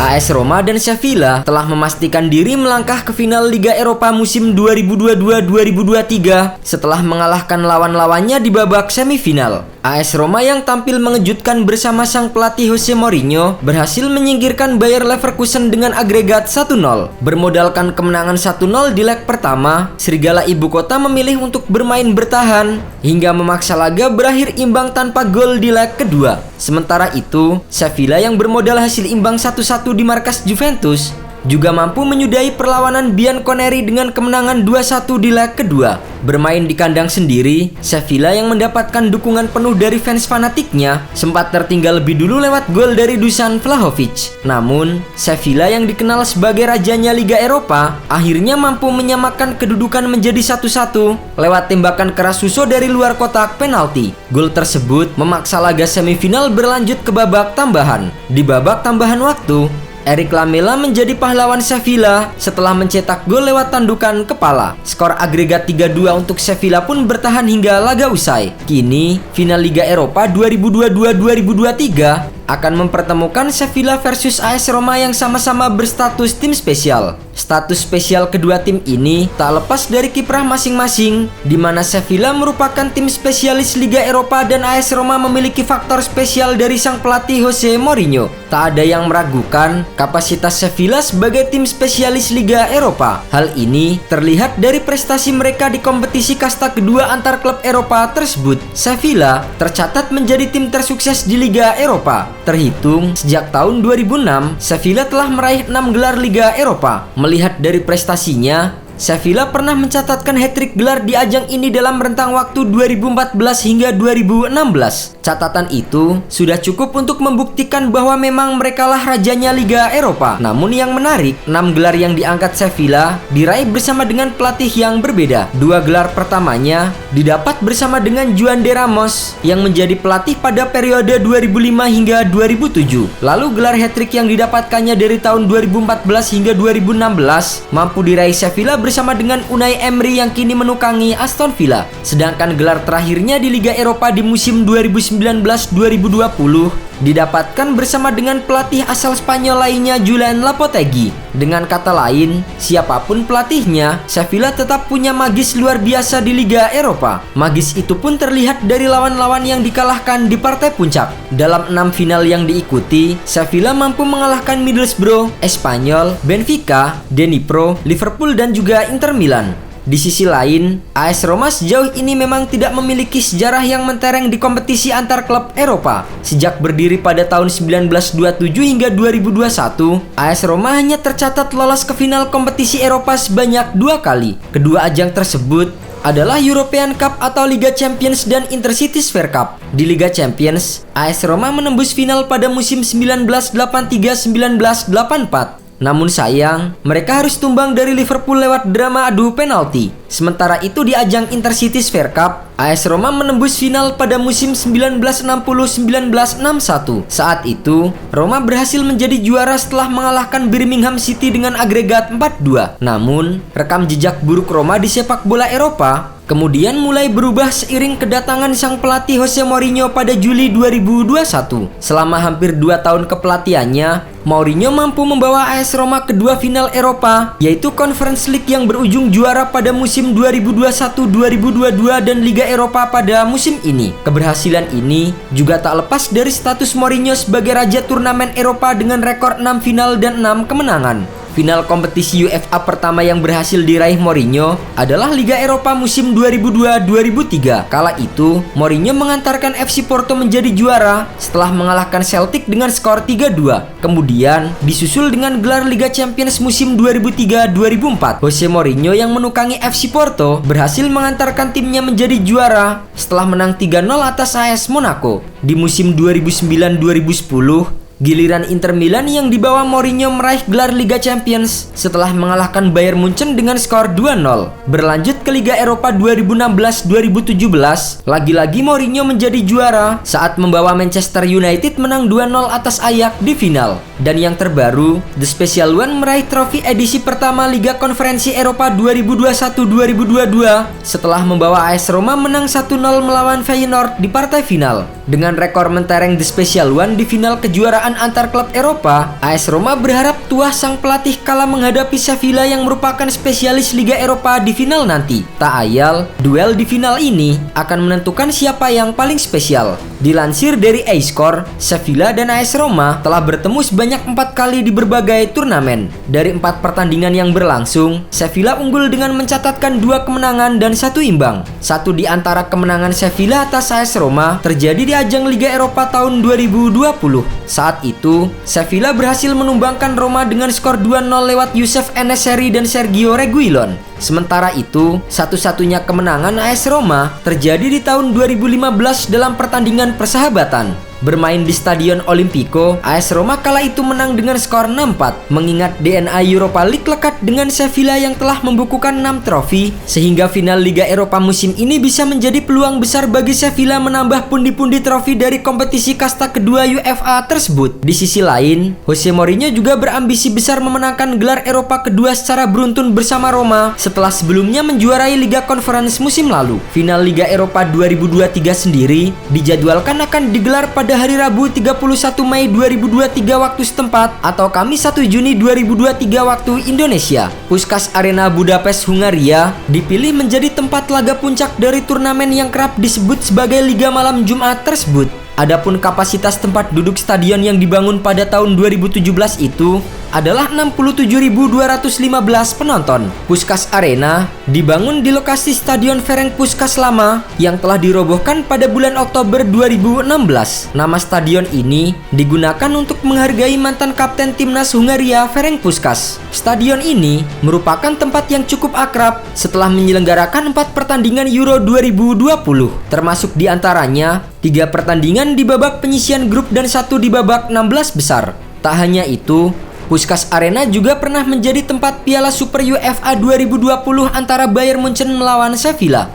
AS Roma dan Sevilla telah memastikan diri melangkah ke final Liga Eropa musim 2022-2023 setelah mengalahkan lawan-lawannya di babak semifinal. AS Roma yang tampil mengejutkan bersama sang pelatih Jose Mourinho berhasil menyingkirkan Bayer Leverkusen dengan agregat 1-0. Bermodalkan kemenangan 1-0 di leg pertama, Serigala Ibu Kota memilih untuk bermain bertahan hingga memaksa laga berakhir imbang tanpa gol di leg kedua. Sementara itu, Sevilla yang bermodal hasil imbang 1-1 di markas Juventus juga mampu menyudahi perlawanan Bianconeri dengan kemenangan 2-1 di leg kedua. Bermain di kandang sendiri, Sevilla yang mendapatkan dukungan penuh dari fans fanatiknya sempat tertinggal lebih dulu lewat gol dari Dusan Vlahovic. Namun, Sevilla yang dikenal sebagai rajanya Liga Eropa akhirnya mampu menyamakan kedudukan menjadi 1-1 lewat tembakan keras Suso dari luar kotak penalti. Gol tersebut memaksa laga semifinal berlanjut ke babak tambahan. Di babak tambahan waktu, Eric Lamela menjadi pahlawan Sevilla setelah mencetak gol lewat tandukan kepala. Skor agregat 3-2 untuk Sevilla pun bertahan hingga laga usai. Kini, final Liga Eropa 2022-2023 akan mempertemukan Sevilla versus AS Roma yang sama-sama berstatus tim spesial. Status spesial kedua tim ini tak lepas dari kiprah masing-masing, di mana Sevilla merupakan tim spesialis Liga Eropa dan AS Roma memiliki faktor spesial dari sang pelatih Jose Mourinho. Tak ada yang meragukan kapasitas Sevilla sebagai tim spesialis Liga Eropa. Hal ini terlihat dari prestasi mereka di kompetisi kasta kedua antar klub Eropa tersebut. Sevilla tercatat menjadi tim tersukses di Liga Eropa. Terhitung sejak tahun 2006, Sevilla telah meraih 6 gelar Liga Eropa. Melihat dari prestasinya, Sevilla pernah mencatatkan hat-trick gelar di ajang ini dalam rentang waktu 2014 hingga 2016. Catatan itu sudah cukup untuk membuktikan bahwa memang merekalah rajanya Liga Eropa. Namun yang menarik, 6 gelar yang diangkat Sevilla diraih bersama dengan pelatih yang berbeda. 2 gelar pertamanya didapat bersama dengan Juan de Ramos yang menjadi pelatih pada periode 2005 hingga 2007. Lalu gelar hat-trick yang didapatkannya dari tahun 2014 hingga 2016 mampu diraih Sevilla bersama dengan Unai Emery yang kini menukangi Aston Villa. Sedangkan gelar terakhirnya di Liga Eropa di musim 2019-2020 didapatkan bersama dengan pelatih asal Spanyol lainnya Julen Lopetegui. Dengan kata lain, siapapun pelatihnya, Sevilla tetap punya magis luar biasa di Liga Eropa. Magis itu pun terlihat dari lawan-lawan yang dikalahkan di partai puncak. Dalam 6 final yang diikuti, Sevilla mampu mengalahkan Middlesbrough, Espanyol, Benfica, Dnipro, Liverpool dan juga Inter Milan. Di sisi lain, AS Roma sejauh ini memang tidak memiliki sejarah yang mentereng di kompetisi antar klub Eropa. Sejak berdiri pada tahun 1927 hingga 2021, AS Roma hanya tercatat lolos ke final kompetisi Eropa sebanyak 2 kali. Kedua ajang tersebut adalah European Cup atau Liga Champions dan Intercity Sphere Cup. Di Liga Champions, AS Roma menembus final pada musim 1983-1984. Namun sayang, mereka harus tumbang dari Liverpool lewat drama adu penalti. Sementara itu di ajang Intercity Sphere Cup, AS Roma menembus final pada musim 1960-1961. Saat itu, Roma berhasil menjadi juara setelah mengalahkan Birmingham City dengan agregat 4-2. Namun, rekam jejak buruk Roma di sepak bola Eropa kemudian mulai berubah seiring kedatangan sang pelatih Jose Mourinho pada Juli 2021. Selama hampir 2 tahun kepelatihannya, Mourinho mampu membawa AS Roma ke 2 final Eropa, yaitu Conference League yang berujung juara pada musim 2021-2022 dan Liga Eropa pada musim ini. Keberhasilan ini juga tak lepas dari status Mourinho sebagai raja turnamen Eropa dengan rekor 6 final dan 6 kemenangan. Final kompetisi UEFA pertama yang berhasil diraih Mourinho adalah Liga Eropa musim 2002-2003. Kala itu, Mourinho mengantarkan FC Porto menjadi juara setelah mengalahkan Celtic dengan skor 3-2. Kemudian, disusul dengan gelar Liga Champions musim 2003-2004. Jose Mourinho yang menukangi FC Porto berhasil mengantarkan timnya menjadi juara setelah menang 3-0 atas AS Monaco. Di musim 2009-2010, giliran Inter Milan yang dibawa Mourinho meraih gelar Liga Champions setelah mengalahkan Bayern Munchen dengan skor 2-0. Berlanjut ke Liga Eropa 2016-2017, lagi-lagi Mourinho menjadi juara saat membawa Manchester United menang 2-0 atas Ajax di final. Dan yang terbaru, The Special One meraih trofi edisi pertama Liga Konferensi Eropa 2021-2022 setelah membawa AS Roma menang 1-0 melawan Feyenoord di partai final. Dengan rekor mentereng The Special One di final kejuaraan kejuaraan antar klub Eropa, AS Roma berharap tuah sang pelatih kala menghadapi Sevilla yang merupakan spesialis Liga Eropa di final nanti. Tak ayal, duel di final ini akan menentukan siapa yang paling spesial. Dilansir dari iScore, Sevilla dan AS Roma telah bertemu sebanyak 4 kali di berbagai turnamen. Dari 4 pertandingan yang berlangsung, Sevilla unggul dengan mencatatkan 2 kemenangan dan 1 imbang. Satu di antara kemenangan Sevilla atas AS Roma terjadi di ajang Liga Eropa tahun 2020. Saat itu, Sevilla berhasil menumbangkan Roma dengan skor 2-0 lewat Youssef En-Nesyri dan Sergio Reguilon. Sementara itu, satu-satunya kemenangan AS Roma terjadi di tahun 2015 dalam pertandingan persahabatan. Bermain di Stadion Olimpico, AS Roma kala itu menang dengan skor 6-4. Mengingat DNA Europa League lekat dengan Sevilla yang telah membukukan 6 trofi, sehingga final Liga Eropa musim ini bisa menjadi peluang besar bagi Sevilla menambah pundi-pundi trofi dari kompetisi kasta kedua UEFA tersebut. Di sisi lain, Jose Mourinho juga berambisi besar memenangkan gelar Eropa kedua secara beruntun bersama Roma setelah sebelumnya menjuarai Liga Conference musim lalu. Final Liga Eropa 2023 sendiri dijadwalkan akan digelar pada hari Rabu 31 Mei 2023 waktu setempat atau Kamis 1 Juni 2023 waktu Indonesia. Puskás Arena Budapest, Hungaria dipilih menjadi tempat laga puncak dari turnamen yang kerap disebut sebagai Liga Malam Jumat tersebut. Adapun kapasitas tempat duduk stadion yang dibangun pada tahun 2017 itu adalah 67.215 penonton. Puskás Arena dibangun di lokasi Stadion Ferenc Puskás lama yang telah dirobohkan pada bulan Oktober 2016. Nama stadion ini digunakan untuk menghargai mantan kapten timnas Hungaria Ferenc Puskás. Stadion ini merupakan tempat yang cukup akrab setelah menyelenggarakan 4 pertandingan Euro 2020, termasuk diantaranya 3 pertandingan di babak penyisian grup dan 1 di babak 16 besar. Tak hanya itu, Puskás Arena juga pernah menjadi tempat Piala Super UEFA 2020 antara Bayern Munchen melawan Sevilla.